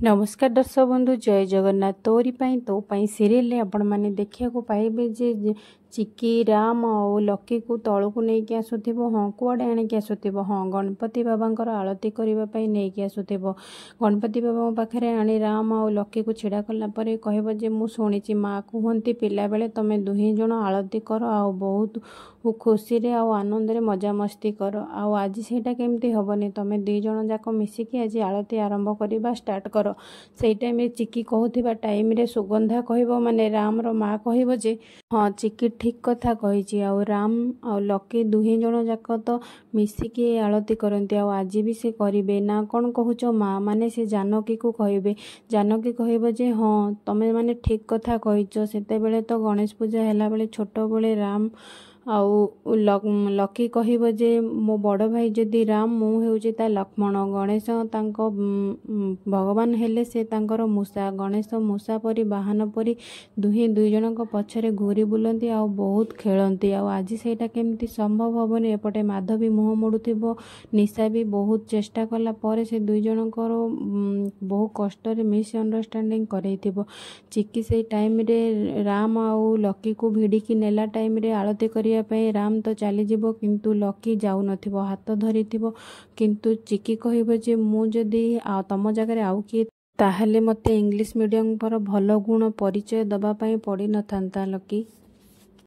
नमस्कार दर्शक बंधु जय जगन्नाथ तोरी तो सीरियल आपण मैंने देखा पाइबे जे चिकी राम और लकी को तल को लेकिन आसुव हाँ कूड़े आणिक आसुव हाँ गणपति बाबा आलती करने नहीं आसुव गणपति बाबा पाखे आनी राम और लकी को छिड़ा कलापर कह मु शुणी माँ कहती पिला बेले तुम दुही जन आलती कर आ बहुत खुशी रे आनंद रे मजा मस्ती कर आज सेटा केमती हेनी तुम दुई जन जाक मिसिकी आज आलती आरंभ करवा स्टार्ट कर से टाइम चिकी कहूबा टाइम रे सुगंधा कह माने राम रो माँ कह जे हाँ चिकी ठीक कथा कही राम आ लकी दुही जन जाक तो मिसिकी आलती करती आज भी से करेंगे ना कौन कहूच माँ माने से जानकी को कहे जानकी कह जे हाँ तुम मैंने ठीक कथा कहीच से तो गणेश पूजा है बेले छोट बेले राम आउ लकी कह जे मो बड़ भाई जदि राम मुझे लक्ष्मण गणेश तांको भगवान हेले से तांकर मूषा गणेश मूषा परी बाहन परी दुई जन पछरे घूरी बुलती आ बहुत खेलती आज सेटा केमती संभव हेनी एपटे माधवी मुह मोड़ुव निशा भी बहुत चेष्टा कला पर से दुई जनकर बहु कष्ट मिसअंडरस्टैंडिंग करैथिबो चिकी से टाइम रे राम आउ लकी को भिड़िकी नेला टाइम रे आलती करिया राम तो चलीज किंतु लकी जाऊ नथिबो हाथ धरी किंतु चिकी कहिबो जे मु जदि तम जगह आउ किए ताहले मते इंग्लिश मीडियम पर भल गुण परिचय दबा पड़ी न था लकी।